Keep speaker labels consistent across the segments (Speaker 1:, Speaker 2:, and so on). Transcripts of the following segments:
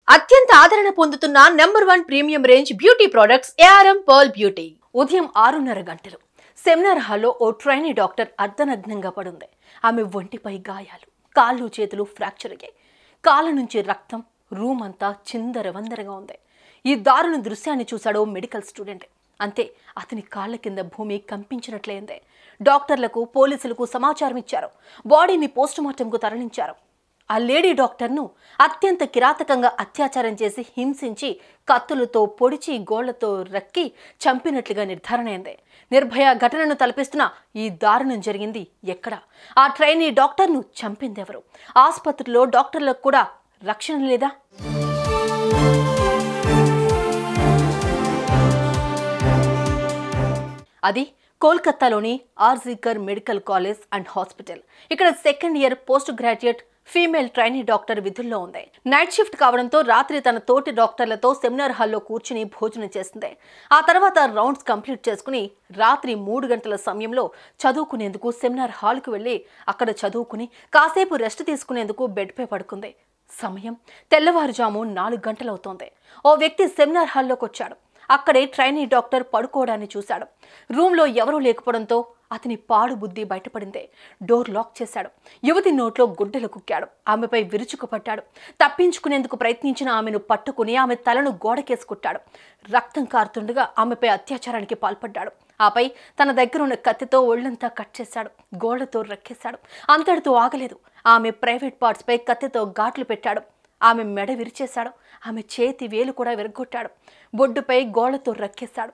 Speaker 1: అత్యంత ఆదరణ పొందుతున్న number 1 premium range beauty products ARM pearl beauty. ఉదయం 6:30 గంటలు సెమినార్ హాల్లో ఓ ట్రైనీ డాక్టర్ అర్ధనగ్నంగా పడుంది. ఆమె ఒంటిపై గాయాలు, కాళ్ళు చేతులు ఫ్రాక్చర్ అయ్యాయి. కాళ్ళ నుంచి రక్తం, రూమ్ అంతా చిందరవందరగా ఉంది. ఈ దారుణ దృశ్యాన్ని చూశాడు మెడికల్ స్టూడెంట్. అంతే, అతని కాళ్ల కింద భూమి కంపించినట్లయింది. డాక్టర్లకు, పోలీసులకు సమాచారం ఇచ్చారు. బాడీని పోస్టుమార్టంకు తరలించారు. ఆ లేడీ డాక్టర్ను అత్యంత కిరాతకంగా అత్యాచారం చేసి హింసించి కత్తులతో పొడిచి గోళ్లతో రక్కి చంపినట్లుగా నిర్ధారణ అయింది. నిర్భయ ఘటనను తలపిస్తున్న ఈ దారుణం జరిగింది ఎక్కడ? ఆ ట్రైనీ డాక్టర్ను చంపిందెవరు? ఆసుపత్రిలో డాక్టర్లకు కూడా రక్షణ లేదా? అది కోల్కతాలోని RG Kar medical college and hospital. ఇక్కడ second year post graduate female trainee doctor విధుల్లో ఉంది. నైట్ షిఫ్ట్ కావడంతో రాత్రి తన తోటి డాక్టర్లతో సెమినార్ హాల్లో కూర్చుని భోజనం చేస్తుంది. ఆ తర్వాత రౌండ్స్ కంప్లీట్ చేసుకుని రాత్రి 3 గంటల సమయంలో చదువుకునేందుకు సెమినార్ హాల్కు వెళ్లి అక్కడ చదువుకుని కాసేపు రెస్ట్ తీసుకునేందుకు బెడ్పై పడుకుంది. సమయం తెల్లవారుజాము 4 గంటలవుతోంది. ఓ వ్యక్తి సెమినార్ హాల్లోకి వచ్చాడు. అక్కడే ట్రైనీ డాక్టర్ పడుకోవడాన్ని చూశాడు. రూమ్లో ఎవరూ లేకపోవడంతో అతని పాడు బుద్ధి బయటపడింది. డోర్ లాక్ చేశాడు. యువతి నోట్లో గుడ్డలు కుక్కాడు. ఆమెపై విరుచుకుపడ్డాడు. తప్పించుకునేందుకు ప్రయత్నించిన ఆమెను పట్టుకుని ఆమె తలను గోడకేసుకుట్టాడు. రక్తం కారుతుండగా ఆమెపై అత్యాచారానికి పాల్పడ్డాడు. ఆపై తన దగ్గర ఉన్న కత్తితో ఒళ్లంతా కట్ చేశాడు. గోళ్లతో రక్కేశాడు. అంతటితో ఆగలేదు. ఆమె ప్రైవేట్ పార్ట్స్పై కత్తితో ఘాట్లు పెట్టాడు. ఆమె మెడ విరిచేశాడు. ఆమె చేతి వేలు కూడా విరగొట్టాడు. బొడ్డుపై గోళ్లతో రక్కేశాడు.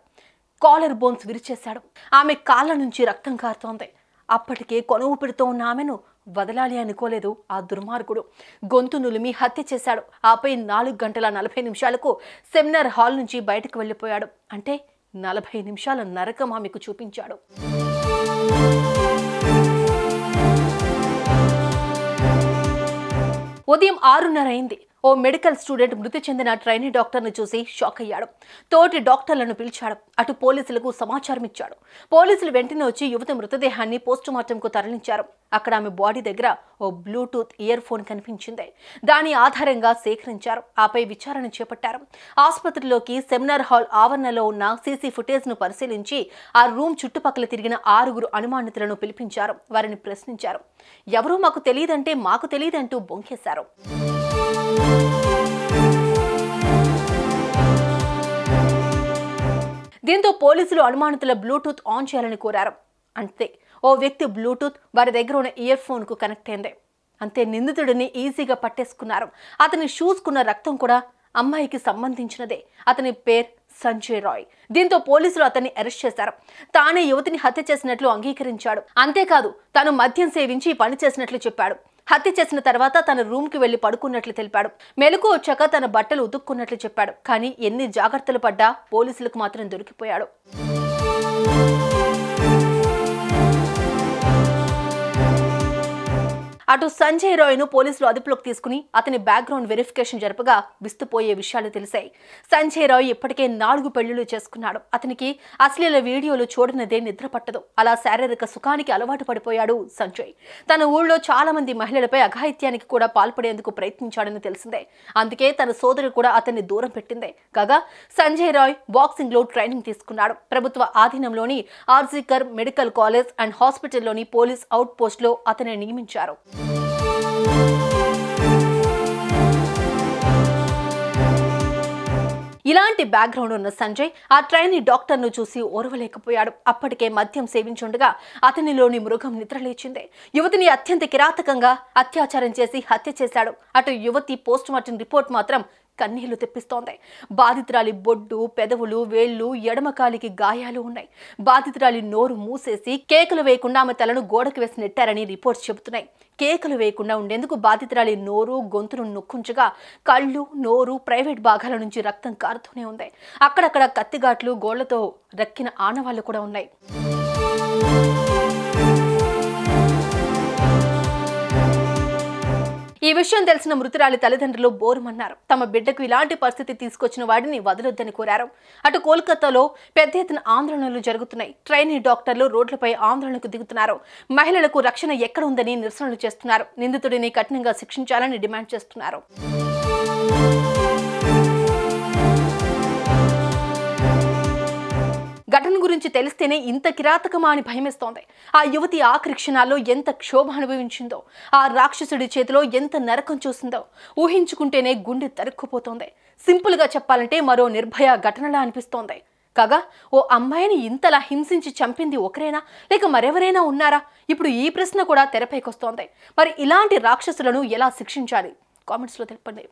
Speaker 1: Caller bones విరిచేశాడు. ఆమె కాళ్ళ నుంచి రక్తం కారుతోంది. అప్పటికే కొనువుపిడుతూ ఉన్న ఆమెను వదలాలి అనుకోలేదు ఆ దుర్మార్గుడు. గొంతు నులిమి హత్య చేశాడు. ఆపై 4 గంటల 40 నిమిషాలకు సెమినార్ హాల్ నుంచి బయటకు వెళ్ళిపోయాడు. అంటే 40 నిమిషాల నరకం ఆమెకు చూపించాడు. ఉదయం 6:30 అయింది. ఓ మెడికల్ స్టూడెంట్ మృతి చెందిన ట్రైనీ డాక్టర్ను చూసి షాక్ అయ్యాడు. తోటి డాక్టర్లను పిలిచాడు. అటు పోలీసులకు సమాచారం ఇచ్చాడు. పోలీసులు వెంటనే వచ్చి యువతి మృతదేహాన్ని పోస్టుమార్టంకు తరలించారు. అక్కడ ఆమె బాడీ దగ్గర ఓ బ్లూటూత్ ఇయర్ ఫోన్ కనిపించింది. దాని ఆధారంగా సేకరించారు. ఆపై విచారణ చేపట్టారు. ఆసుపత్రిలోకి సెమినార్ హాల్ ఆవరణలో ఉన్న సీసీ ఫుటేజ్ను పరిశీలించి ఆ రూమ్ చుట్టుపక్కల తిరిగిన 6 అనుమానితులను పిలిపించారు. వారిని ప్రశ్నించారు. ఎవరూ మాకు తెలియదంటే మాకు తెలియదంటూ బొంకేశారు. దీంతో పోలీసులు అనుమానితుల బ్లూటూత్ ఆన్ చేయాలని కోరారు. అంతే, ఓ వ్యక్తి బ్లూటూత్ వారి దగ్గర ఉన్న ఇయర్ ఫోన్ కు కనెక్ట్ అయింది. అంతే, నిందితుడిని ఈజీగా పట్టేసుకున్నారు. అతని షూస్ కున్న రక్తం కూడా అమ్మాయికి సంబంధించినదే. అతని పేరు సంజయ్ రాయ్. దీంతో పోలీసులు అతన్ని అరెస్ట్ చేశారు. తానే యువతిని హత్య చేసినట్లు అంగీకరించాడు. అంతేకాదు, తాను మద్యం సేవించి పని చేసినట్లు చెప్పాడు. హత్య చేసిన తర్వాత తన రూమ్కి వెళ్లి పడుకున్నట్లు తెలిపాడు. మెలకు వచ్చాక తన బట్టలు ఉతుక్కున్నట్లు చెప్పాడు. కానీ ఎన్ని జాగ్రత్తలు పడ్డా పోలీసులకు మాత్రం దొరికిపోయాడు. అటు సంజయ్ రాయ్ను పోలీసులు అదుపులోకి తీసుకుని అతని బ్యాక్గ్రౌండ్ వెరిఫికేషన్ జరపగా విస్తుపోయే విషయాలు తెలిసాయి. సంజయ్ రాయ్ ఇప్పటికే 4 పెళ్లిళ్లు చేసుకున్నాడు. అతనికి అశ్లీల వీడియోలు చూడనిదే నిద్ర పట్టదు. అలా శారీరక సుఖానికి అలవాటు పడిపోయాడు సంజయ్. తన ఊళ్ళో చాలా మంది మహిళలపై అఘాయిత్యానికి కూడా పాల్పడేందుకు ప్రయత్నించాడని తెలిసిందే. అందుకే తన సోదరు కూడా అతన్ని దూరం పెట్టిందే. కాగా సంజయ్ రాయ్ బాక్సింగ్ లో ట్రైనింగ్ తీసుకున్నాడు. ప్రభుత్వ ఆధీనంలోని RG Kar medical college and హాస్పిటల్లోని police out post లో అతన్ని నియమించారు. ఇలాంటి బ్యాక్గ్రౌండ్ ఉన్న సంజయ్ ఆ ట్రైనీ డాక్టర్ను చూసి ఓర్వలేకపోయాడు. అప్పటికే మద్యం సేవించుండగా అతనిలోని మృగం నిద్రలేచింది. యువతిని అత్యంత కిరాతకంగా అత్యాచారం చేసి హత్య చేశాడు. అటు యువతి పోస్టుమార్టం రిపోర్ట్ మాత్రం కన్నీళ్లు తెప్పిస్తోంది. బాధితురాలి బొడ్డు, పెదవులు, వేళ్లు, ఎడమకాలికి గాయాలు ఉన్నాయి. బాధితురాలి నోరు మూసేసి కేకలు వేయకుండా ఆమె తలను గోడకు వేసి నెట్టారని రిపోర్ట్స్ చెబుతున్నాయి. కేకలు వేయకుండా ఉండేందుకు బాధితురాలి నోరు, గొంతును నొక్కుంచగా కళ్ళు, నోరు, ప్రైవేట్ భాగాల నుంచి రక్తం కారుతూనే ఉంది. అక్కడక్కడ కత్తిఘాట్లు, గోళ్లతో రక్కిన ఆనవాళ్లు కూడా ఉన్నాయి. ఈ విషయం తెలిసిన మృతురాలి తల్లిదండ్రులు బోరుమన్నారు. తమ బిడ్డకు ఇలాంటి పరిస్థితి తీసుకొచ్చిన వాడిని వదలొద్దని కోరారు. అటు కోల్కతాలో పెద్ద ఎత్తున ఆందోళనలు జరుగుతున్నాయి. ట్రైనీ డాక్టర్లు రోడ్లపై ఆందోళనకు దిగుతున్నారు. మహిళలకు రక్షణ ఎక్కడ ఉందని నిరసనలు చేస్తున్నారు. నిందితుడిని కఠినంగా శిక్షించాలని డిమాండ్ చేస్తున్నారు. తెలిస్తేనే ఇంత కిరాతకమా అని భయమేస్తోంది. ఆ యువతి ఆఖరి క్షణాల్లో ఎంత క్షోభ అనుభవించిందో, ఆ రాక్షసుడి చేతిలో ఎంత నరకం చూసిందో ఊహించుకుంటేనే గుండె తరుక్కుపోతోంది. సింపుల్ గా చెప్పాలంటే మరో నిర్భయ ఘటనలా అనిపిస్తోంది. కాగా ఓ అమ్మాయిని ఇంతలా హింసించి చంపింది ఒకరేనా లేక మరెవరైనా ఉన్నారా? ఇప్పుడు ఈ ప్రశ్న కూడా తెరపైకొస్తోంది. మరి ఇలాంటి రాక్షసులను ఎలా శిక్షించాలి? కామెంట్స్లో తెలపండి.